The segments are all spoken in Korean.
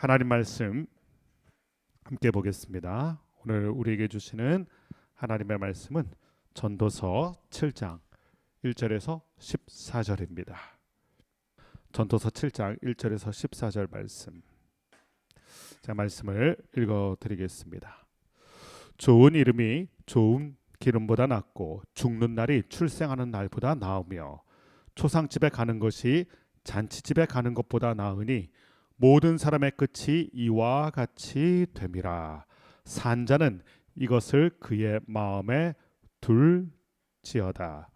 하나님 말씀 함께 보겠습니다. 오늘 우리에게 주시는 하나님의 말씀은 전도서 7장 1절에서 14절입니다. 전도서 7장 1절에서 14절 말씀. 자, 말씀을 읽어 드리겠습니다. 좋은 이름이 좋은 기름보다 낫고 죽는 날이 출생하는 날보다 나으며 초상집에 가는 것이 잔치집에 가는 것보다 나으니 모든 사람의 끝이 이와 같이 됨이라. 산자는 이것을 그의 마음에 둘지어다.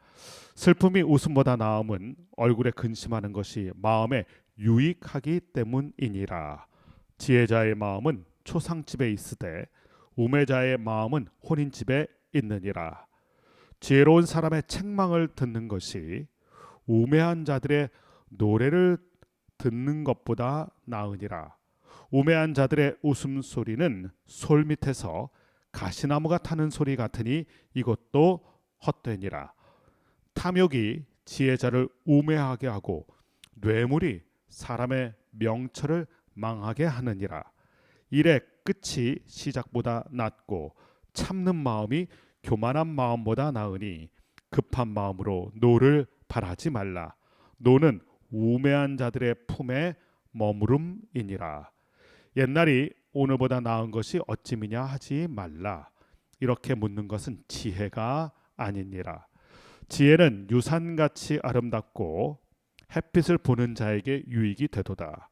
슬픔이 웃음보다 나음은 얼굴에 근심하는 것이 마음에 유익하기 때문이니라. 지혜자의 마음은 초상집에 있으되 우매자의 마음은 혼인집에 있느니라. 지혜로운 사람의 책망을 듣는 것이 우매한 자들의 노래를 듣는 것보다 나으니라. 우매한 자들의 웃음소리는 솔 밑에서 가시나무가 타는 소리 같으니 이것도 헛되니라. 탐욕이 지혜자를 우매하게 하고 뇌물이 사람의 명철을 망하게 하느니라. 일의 끝이 시작보다 낫고 참는 마음이 교만한 마음보다 나으니 급한 마음으로 노를 바라지 말라. 노는 우매한 자들의 품에 머무름이니라. 옛날이 오늘보다 나은 것이 어찌미냐 하지 말라. 이렇게 묻는 것은 지혜가 아니니라. 지혜는 유산같이 아름답고 햇빛을 보는 자에게 유익이 되도다.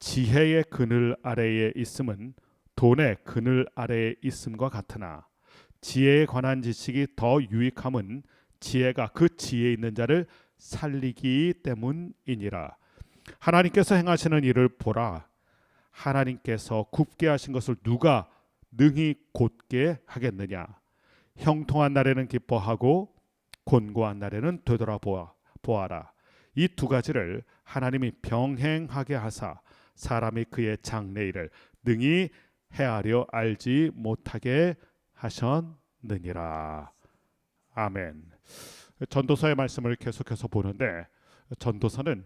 지혜의 그늘 아래에 있음은 돈의 그늘 아래에 있음과 같으나 지혜에 관한 지식이 더 유익함은 지혜가 그 지혜에 있는 자를 살리기 때문이니라. 하나님께서 행하시는 일을 보라. 하나님께서 굽게 하신 것을 누가 능히 곧게 하겠느냐. 형통한 날에는 기뻐하고 곤고한 날에는 되돌아보아라. 이 두 가지를 하나님이 병행하게 하사 사람이 그의 장래일을 능히 헤아려 알지 못하게 하셨느니라. 아멘. 전도서의 말씀을 계속해서 보는데 전도서는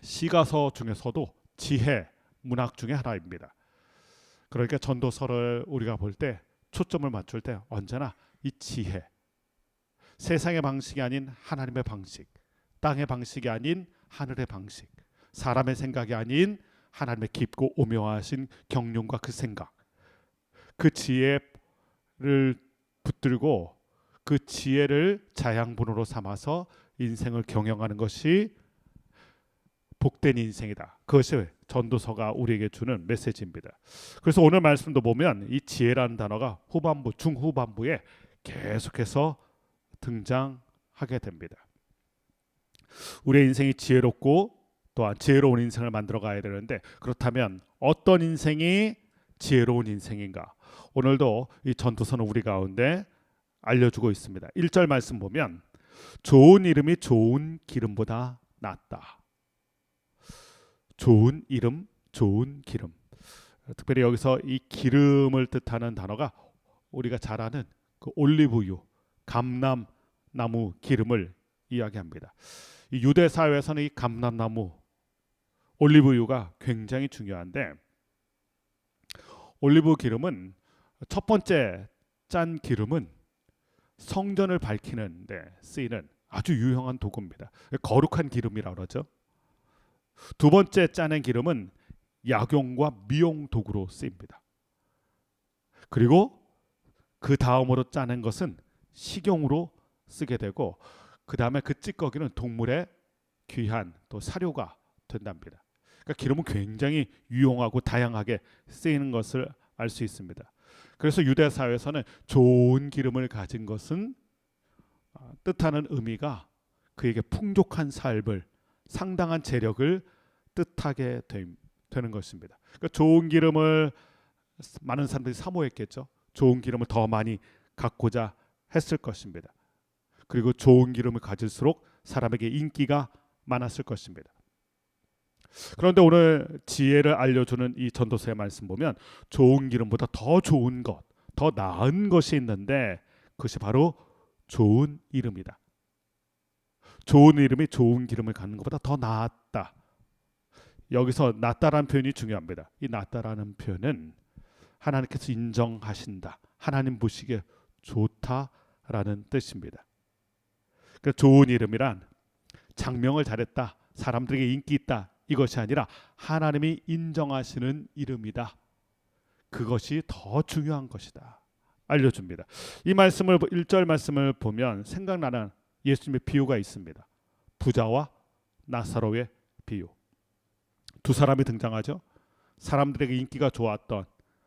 시가서 중에서도 지혜 문학 중에 하나입니다. 그러니까 전도서를 우리가 볼 때 초점을 맞출 때 언제나 이 지혜, 세상의 방식이 아닌 하나님의 방식, 땅의 방식이 아닌 하늘의 방식, 사람의 생각이 아닌 하나님의 깊고 오묘하신 경륜과 그 생각, 그 지혜를 붙들고 그 지혜를 자양분으로 삼아서 인생을 경영하는 것이 복된 인생이다. 그것이 전도서가 우리에게 주는 메시지입니다. 그래서 오늘 말씀도 보면 이 지혜라는 단어가 후반부, 중후반부에 계속해서 등장하게 됩니다. 우리의 인생이 지혜롭고 또한 지혜로운 인생을 만들어 가야 되는데 그렇다면 어떤 인생이 지혜로운 인생인가? 오늘도 이 전도서는 우리 가운데 알려주고 있습니다. 1절 말씀 보면 좋은 이름이 좋은 기름보다 낫다. 좋은 이름, 좋은 기름. 특별히 여기서 이 기름을 뜻하는 단어가 우리가 잘 아는 그 올리브유, 감람나무 기름을 이야기합니다. 이 유대 사회에서는 이 감람나무, 올리브유가 굉장히 중요한데 올리브 기름은 첫 번째 짠 기름은 성전을 밝히는 데 쓰이는 아주 유용한 도구입니다. 거룩한 기름이라고 그러죠. 두 번째 짜낸 기름은 약용과 미용 도구로 쓰입니다. 그리고 그 다음으로 짜낸 것은 식용으로 쓰게 되고 그 다음에 그 찌꺼기는 동물의 귀한 또 사료가 된답니다. 그러니까 기름은 굉장히 유용하고 다양하게 쓰이는 것을 알 수 있습니다. 그래서 유대 사회에서는 좋은 기름을 가진 것은 뜻하는 의미가 그에게 풍족한 삶을 상당한 재력을 뜻하게 되는 것입니다. 그러니까 좋은 기름을 많은 사람들이 사모했겠죠. 좋은 기름을 더 많이 갖고자 했을 것입니다. 그리고 좋은 기름을 가질수록 사람에게 인기가 많았을 것입니다. 그런데 오늘 지혜를 알려주는 이 전도서의 말씀 보면 좋은 기름보다 더 좋은 것, 더 나은 것이 있는데 그것이 바로 좋은 이름이다. 좋은 이름이 좋은 기름을 갖는 것보다 더 나았다. 여기서 낫다라는 표현이 중요합니다. 이 낫다라는 표현은 하나님께서 인정하신다, 하나님 보시기에 좋다라는 뜻입니다. 그러니까 좋은 이름이란 장명을 잘했다, 사람들에게 인기 있다, 이것이 아니라 하나님이 인정하시는 이름이다. 그것이 더 중요한 것이다 알려줍니다. 이 말씀을 1절 말씀을 보면 생각나는 예수님의 비유가 있습니다. 부자와 나사로의 비유. 두 사람이 등장하죠. 사람들에게 인기가 좋았던,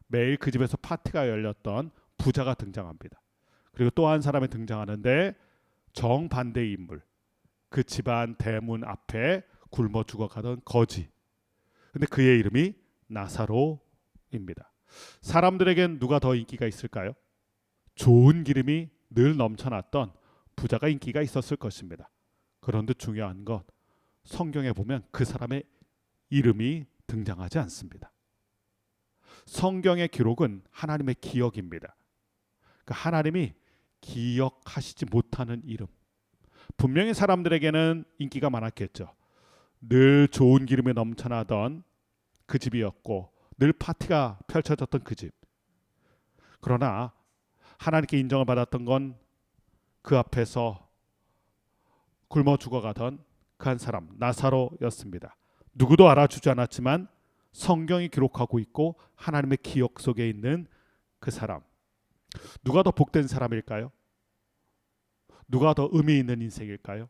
매일 그 집에서 파티가 열렸던 부자가 등장합니다. 그리고 또 한 사람이 등장하는데 정반대의 인물, 그 집안 대문 앞에 굶어 죽어가던 거지. 근데 그의 이름이 나사로입니다. 사람들에겐 누가 더 인기가 있을까요? 좋은 기름이 늘 넘쳐났던 부자가 인기가 있었을 것입니다. 그런데 중요한 건 성경에 보면 그 사람의 이름이 등장하지 않습니다. 성경의 기록은 하나님의 기억입니다. 그러니까 하나님이 기억하시지 못하는 이름. 분명히 사람들에게는 인기가 많았겠죠. 늘 좋은 기름이 넘쳐나던 그 집이었고 늘 파티가 펼쳐졌던 그 집. 그러나 하나님께 인정을 받았던 건 그 앞에서 굶어 죽어가던 그 한 사람 나사로였습니다. 누구도 알아주지 않았지만 성경이 기록하고 있고 하나님의 기억 속에 있는 그 사람. 누가 더 복된 사람일까요? 누가 더 의미 있는 인생일까요?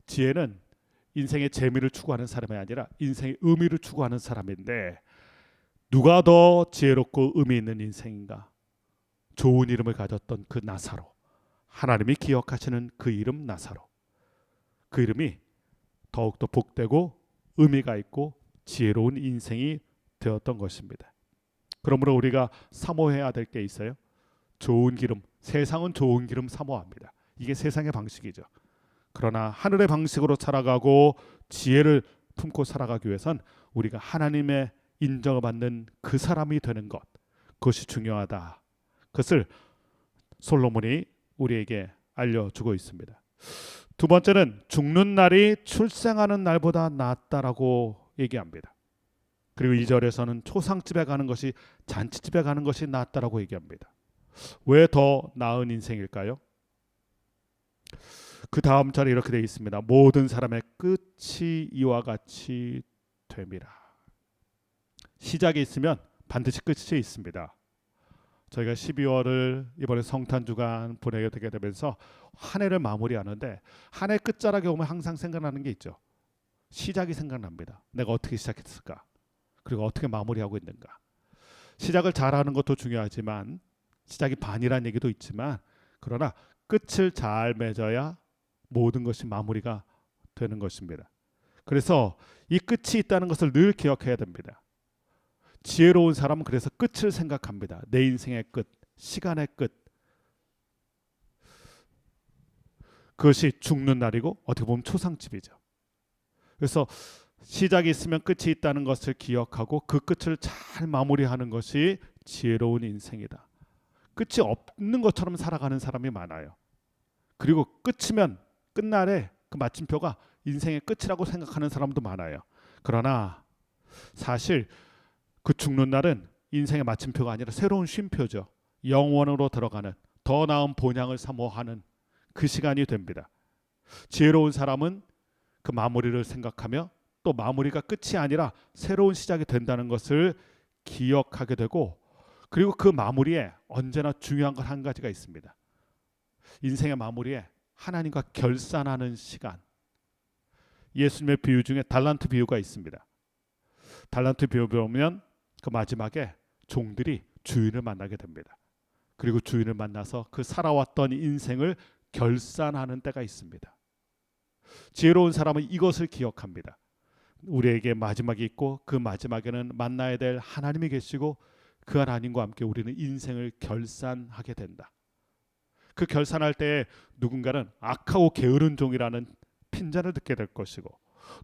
지혜는 인생의 재미를 추구하는 사람이 아니라 인생의 의미를 추구하는 사람인데 누가 더 지혜롭고 의미 있는 인생인가? 좋은 이름을 가졌던 그 나사로, 하나님이 기억하시는 그 이름 나사로, 그 이름이 더욱더 복되고 의미가 있고 지혜로운 인생이 되었던 것입니다. 그러므로 우리가 사모해야 될 게 있어요. 좋은 기름, 세상은 좋은 기름 사모합니다. 이게 세상의 방식이죠. 그러나 하늘의 방식으로 살아가고 지혜를 품고 살아가기 위해선 우리가 하나님의 인정을 받는 그 사람이 되는 것, 그것이 중요하다. 그것을 솔로몬이 우리에게 알려주고 있습니다. 두 번째는 죽는 날이 출생하는 날보다 낫다라고 얘기합니다. 그리고 2절에서는 초상집에 가는 것이 잔치집에 가는 것이 낫다라고 얘기합니다. 왜 더 나은 인생일까요? 그 다음 절에 이렇게 되어 있습니다. 모든 사람의 끝이 이와 같이 됨이라. 시작이 있으면 반드시 끝이 있습니다. 저희가 12월을 이번에 성탄주간 보내게 되게 되면서 한 해를 마무리하는데 한 해 끝자락에 오면 항상 생각나는 게 있죠. 시작이 생각납니다. 내가 어떻게 시작했을까? 그리고 어떻게 마무리하고 있는가? 시작을 잘하는 것도 중요하지만 시작이 반이라는 얘기도 있지만 그러나 끝을 잘 맺어야 모든 것이 마무리가 되는 것입니다. 그래서 이 끝이 있다는 것을 늘 기억해야 됩니다. 지혜로운 사람은 그래서 끝을 생각합니다. 내 인생의 끝, 시간의 끝. 그것이 죽는 날이고 어떻게 보면 초상집이죠. 그래서 시작이 있으면 끝이 있다는 것을 기억하고 그 끝을 잘 마무리하는 것이 지혜로운 인생이다. 끝이 없는 것처럼 살아가는 사람이 많아요. 그리고 끝이면 끝날에 그 마침표가 인생의 끝이라고 생각하는 사람도 많아요. 그러나 사실 그 죽는 날은 인생의 마침표가 아니라 새로운 쉼표죠. 영원으로 들어가는 더 나은 본향을 사모하는 그 시간이 됩니다. 지혜로운 사람은 그 마무리를 생각하며 또 마무리가 끝이 아니라 새로운 시작이 된다는 것을 기억하게 되고 그리고 그 마무리에 언제나 중요한 건 한 가지가 있습니다. 인생의 마무리에 하나님과 결산하는 시간. 예수님의 비유 중에 달란트 비유가 있습니다. 달란트 비유 보면 그 마지막에 종들이 주인을 만나게 됩니다. 그리고 주인을 만나서 그 살아왔던 인생을 결산하는 때가 있습니다. 지혜로운 사람은 이것을 기억합니다. 우리에게 마지막이 있고 그 마지막에는 만나야 될 하나님이 계시고 그 하나님과 함께 우리는 인생을 결산하게 된다. 그 결산할 때에 누군가는 악하고 게으른 종이라는 핀잔을 듣게 될 것이고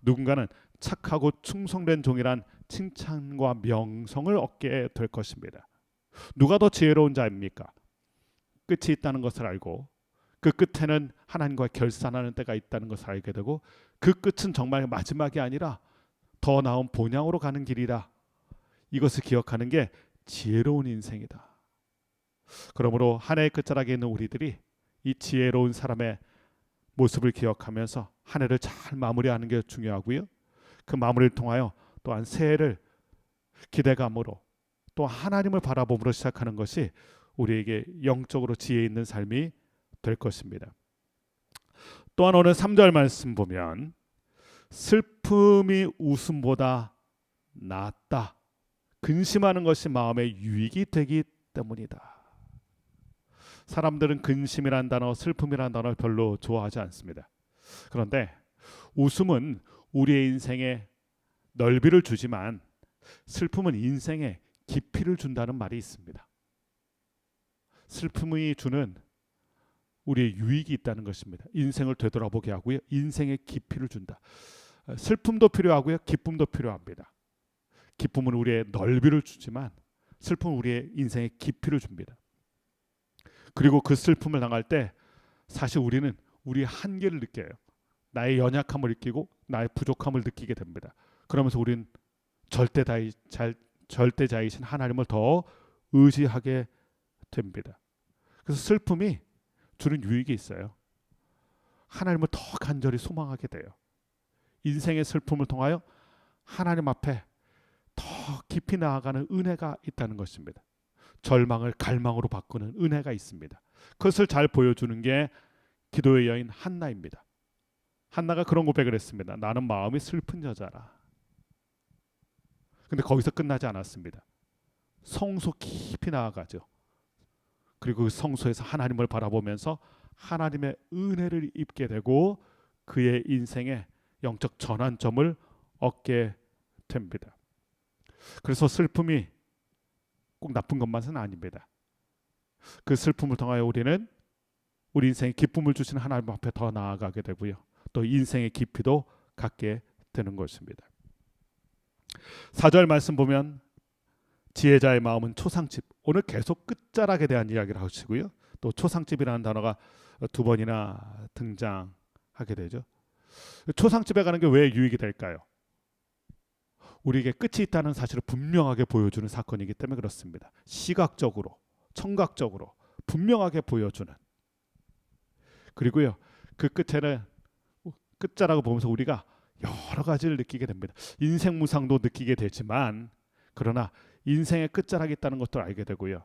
누군가는 착하고 충성된 종이란 칭찬과 명성을 얻게 될 것입니다. 누가 더 지혜로운 자입니까? 끝이 있다는 것을 알고 그 끝에는 하나님과 결산하는 때가 있다는 것을 알게 되고 그 끝은 정말 마지막이 아니라 더 나은 본향으로 가는 길이다. 이것을 기억하는 게 지혜로운 인생이다. 그러므로 한 해의 끝자락에 있는 우리들이 이 지혜로운 사람의 모습을 기억하면서 한 해를 잘 마무리하는 게 중요하고요. 그 마무리를 통하여 또한 새해를 기대감으로 또 하나님을 바라봄으로 시작하는 것이 우리에게 영적으로 지혜 있는 삶이 될 것입니다. 또한 오늘 3절 말씀 보면 슬픔이 웃음보다 낫다. 근심하는 것이 마음의 유익이 되기 때문이다. 사람들은 근심이란 단어, 슬픔이란 단어를 별로 좋아하지 않습니다. 그런데 웃음은 우리의 인생에 넓이를 주지만 슬픔은 인생에 깊이를 준다는 말이 있습니다. 슬픔이 주는 우리의 유익이 있다는 것입니다. 인생을 되돌아보게 하고요. 인생에 깊이를 준다. 슬픔도 필요하고요. 기쁨도 필요합니다. 기쁨은 우리의 넓이를 주지만 슬픔은 우리의 인생에 깊이를 줍니다. 그리고 그 슬픔을 당할 때 사실 우리는 우리의 한계를 느껴요. 나의 연약함을 느끼고 나의 부족함을 느끼게 됩니다. 그러면서 우리는 절대자이신 하나님을 더 의지하게 됩니다. 그래서 슬픔이 주는 유익이 있어요. 하나님을 더 간절히 소망하게 돼요. 인생의 슬픔을 통하여 하나님 앞에 더 깊이 나아가는 은혜가 있다는 것입니다. 절망을 갈망으로 바꾸는 은혜가 있습니다. 그것을 잘 보여주는 게 기도의 여인 한나입니다. 한나가 그런 고백을 했습니다. 나는 마음이 슬픈 여자라. 근데 거기서 끝나지 않았습니다. 성소 깊이 나아가죠. 그리고 그 성소에서 하나님을 바라보면서 하나님의 은혜를 입게 되고 그의 인생에 영적 전환점을 얻게 됩니다. 그래서 슬픔이 꼭 나쁜 것만은 아닙니다. 그 슬픔을 통하여 우리는 우리 인생에 기쁨을 주시는 하나님 앞에 더 나아가게 되고요. 또 인생의 깊이도 갖게 되는 것입니다. 4절 말씀 보면 지혜자의 마음은 초상집. 오늘 계속 끝자락에 대한 이야기를 하시고요. 또 초상집이라는 단어가 두 번이나 등장하게 되죠. 초상집에 가는 게 왜 유익이 될까요? 우리에게 끝이 있다는 사실을 분명하게 보여주는 사건이기 때문에 그렇습니다. 시각적으로, 청각적으로 분명하게 보여주는. 그리고요, 그 끝에는 끝자락을 보면서 우리가 여러 가지를 느끼게 됩니다. 인생 무상도 느끼게 되지만 그러나 인생의 끝자락이 있다는 것도 알게 되고요.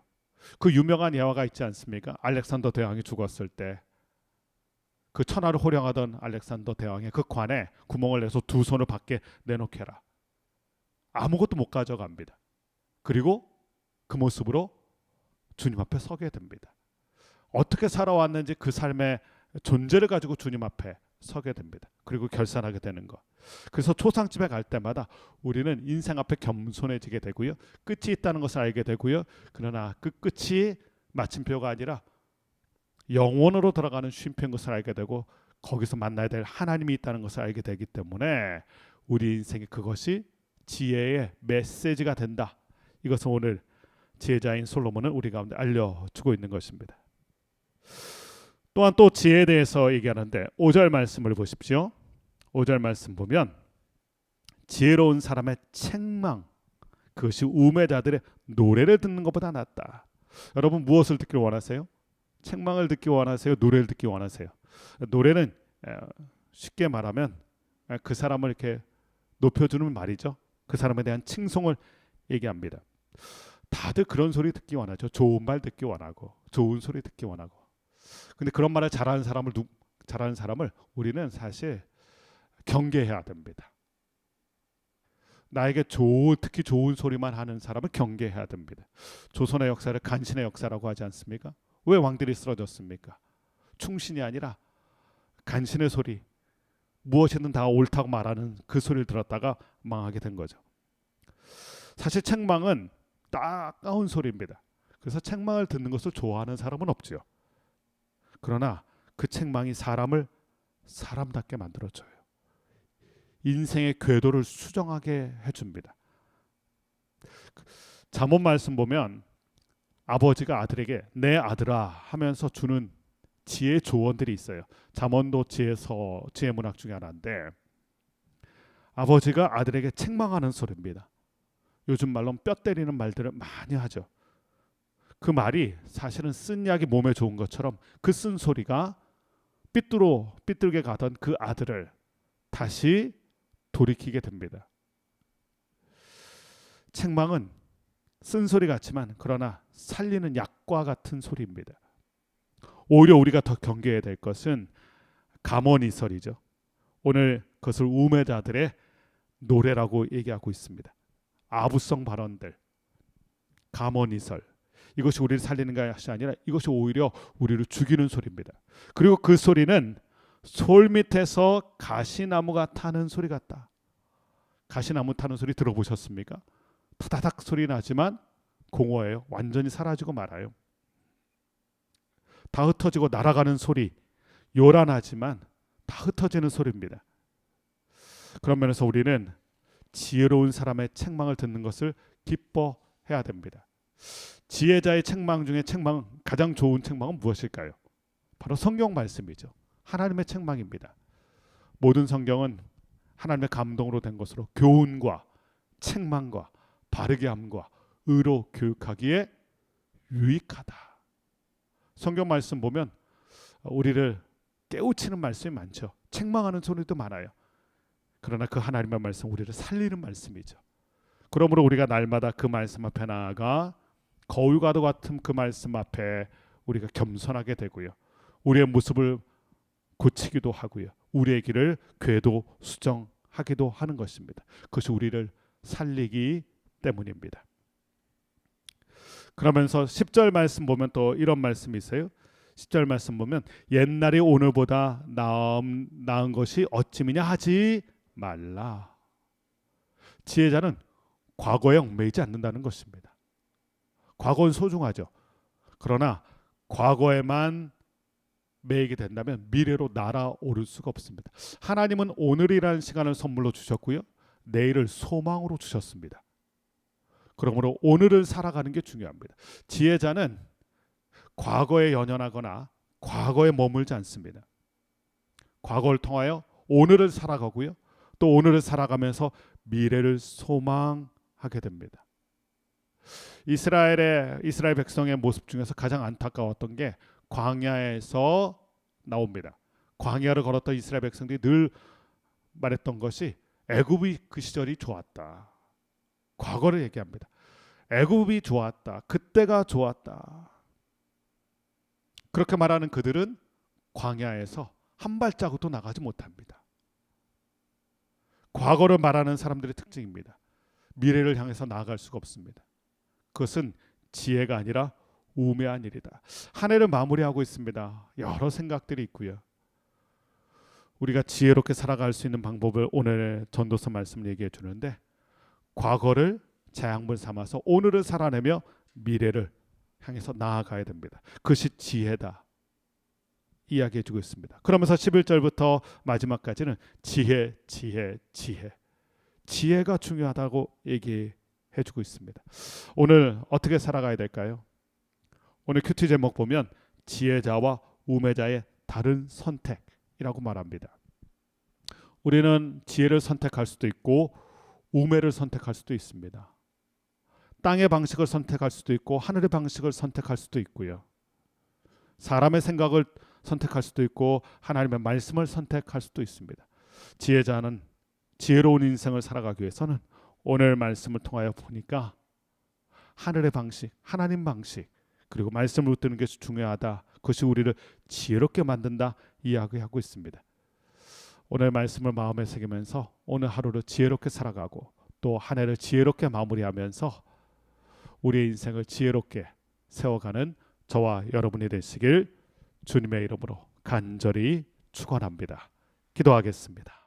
그 유명한 예화가 있지 않습니까? 알렉산더 대왕이 죽었을 때 그 천하를 호령하던 알렉산더 대왕의 그 관에 구멍을 내서 두 손을 밖에 내놓게라. 아무것도 못 가져갑니다. 그리고 그 모습으로 주님 앞에 서게 됩니다. 어떻게 살아왔는지 그 삶의 존재를 가지고 주님 앞에 서게 됩니다. 그리고 결산하게 되는 것. 그래서 초상집에 갈 때마다 우리는 인생 앞에 겸손해지게 되고요. 끝이 있다는 것을 알게 되고요. 그러나 그 끝이 마침표가 아니라 영원으로 들어가는 쉼표인 것을 알게 되고 거기서 만나야 될 하나님이 있다는 것을 알게 되기 때문에 우리 인생에 그것이 지혜의 메시지가 된다. 이것은 오늘 지혜자인 솔로몬은 우리 가운데 알려주고 있는 것입니다. 또한 또 지혜에 대해서 얘기하는데 5절 말씀을 보십시오. 5절 말씀 보면 지혜로운 사람의 책망 그것이 우매자들의 노래를 듣는 것보다 낫다. 여러분 무엇을 듣기를 원하세요? 책망을 듣기 원하세요? 노래를 듣기 원하세요? 노래는 쉽게 말하면 그 사람을 이렇게 높여주는 말이죠. 그 사람에 대한 칭송을 얘기합니다. 다들 그런 소리 듣기 원하죠. 좋은 말 듣기 원하고 좋은 소리 듣기 원하고. 근데 그런 말을 잘하는 사람을 우리는 사실 경계해야 됩니다. 나에게 특히 좋은 소리만 하는 사람을 경계해야 됩니다. 조선의 역사를 간신의 역사라고 하지 않습니까? 왜 왕들이 쓰러졌습니까? 충신이 아니라 간신의 소리, 무엇이든 다 옳다고 말하는 그 소리를 들었다가 망하게 된 거죠. 사실 책망은 따가운 소리입니다. 그래서 책망을 듣는 것을 좋아하는 사람은 없지요. 그러나 그 책망이 사람을 사람답게 만들어줘요. 인생의 궤도를 수정하게 해줍니다. 잠언 말씀 보면 아버지가 아들에게 내 아들아 하면서 주는 지혜 조언들이 있어요. 잠언도 지혜 문학 중에 하나인데 아버지가 아들에게 책망하는 소리입니다. 요즘 말로 뼈 때리는 말들을 많이 하죠. 그 말이 사실은 쓴 약이 몸에 좋은 것처럼 그 쓴 소리가 삐뚤게 가던 그 아들을 다시 돌이키게 됩니다. 책망은 쓴소리 같지만 그러나 살리는 약과 같은 소리입니다. 오히려 우리가 더 경계해야 될 것은 감언이설이죠. 오늘 그것을 우매자들의 노래라고 얘기하고 있습니다. 아부성 발언들, 감언이설, 이것이 우리를 살리는 것이 아니라 이것이 오히려 우리를 죽이는 소리입니다. 그리고 그 소리는 솔 밑에서 가시나무가 타는 소리 같다. 가시나무 타는 소리 들어보셨습니까? 타다닥 소리 나지만 공허해요. 완전히 사라지고 말아요. 다 흩어지고 날아가는 소리, 요란하지만 다 흩어지는 소리입니다. 그런 면에서 우리는 지혜로운 사람의 책망을 듣는 것을 기뻐해야 됩니다. 지혜자의 책망 중에 가장 좋은 책망은 무엇일까요? 바로 성경 말씀이죠. 하나님의 책망입니다. 모든 성경은 하나님의 감동으로 된 것으로 교훈과 책망과 바르게 함과 의로 교육하기에 유익하다. 성경 말씀 보면 우리를 깨우치는 말씀이 많죠. 책망하는 소리도 많아요. 그러나 그 하나님의 말씀 우리를 살리는 말씀이죠. 그러므로 우리가 날마다 그 말씀 앞에 나아가 거울과도 같은 그 말씀 앞에 우리가 겸손하게 되고요. 우리의 모습을 고치기도 하고요. 우리의 길을 궤도 수정하기도 하는 것입니다. 그것이 우리를 살리기 때문입니다. 그러면서 10절 말씀 보면 또 이런 말씀이 있어요. 10절 말씀 보면 옛날이 오늘보다 나은 것이 어찌미냐 하지 말라. 지혜자는 과거에 얽매이지 않는다는 것입니다. 과거는 소중하죠. 그러나 과거에만 매이게 된다면 미래로 날아오를 수가 없습니다. 하나님은 오늘이라는 시간을 선물로 주셨고요. 내일을 소망으로 주셨습니다. 그러므로 오늘을 살아가는 게 중요합니다. 지혜자는 과거에 연연하거나 과거에 머물지 않습니다. 과거를 통하여 오늘을 살아가고요. 또 오늘을 살아가면서 미래를 소망하게 됩니다. 이스라엘 백성의 모습 중에서 가장 안타까웠던 게 광야에서 나옵니다. 광야를 걸었던 이스라엘 백성들이 늘 말했던 것이 애굽이 그 시절이 좋았다. 과거를 얘기합니다. 애굽이 좋았다. 그때가 좋았다. 그렇게 말하는 그들은 광야에서 한 발자국도 나가지 못합니다. 과거를 말하는 사람들의 특징입니다. 미래를 향해서 나아갈 수가 없습니다. 그것은 지혜가 아니라 우매한 일이다. 한 해를 마무리하고 있습니다. 여러 생각들이 있고요. 우리가 지혜롭게 살아갈 수 있는 방법을 오늘 전도서 말씀을 얘기해 주는데 과거를 재앙분 삼아서 오늘을 살아내며 미래를 향해서 나아가야 됩니다. 그것이 지혜다. 이야기해 주고 있습니다. 그러면서 11절부터 마지막까지는 지혜가 중요하다고 얘기해 주고 있습니다. 오늘 어떻게 살아가야 될까요? 오늘 큐티 제목 보면 지혜자와 우매자의 다른 선택이라고 말합니다. 우리는 지혜를 선택할 수도 있고 우매를 선택할 수도 있습니다. 땅의 방식을 선택할 수도 있고 하늘의 방식을 선택할 수도 있고요. 사람의 생각을 선택할 수도 있고 하나님의 말씀을 선택할 수도 있습니다. 지혜자는 지혜로운 인생을 살아가기 위해서는 오늘 말씀을 통하여 보니까 하늘의 방식, 하나님 방식 그리고 말씀을 붙드는 것이 중요하다. 그것이 우리를 지혜롭게 만든다 이야기하고 있습니다. 오늘 말씀을 마음에 새기면서 오늘 하루를 지혜롭게 살아가고 또 한 해를 지혜롭게 마무리하면서 우리의 인생을 지혜롭게 세워가는 저와 여러분이 되시길 주님의 이름으로 간절히 축원합니다. 기도하겠습니다.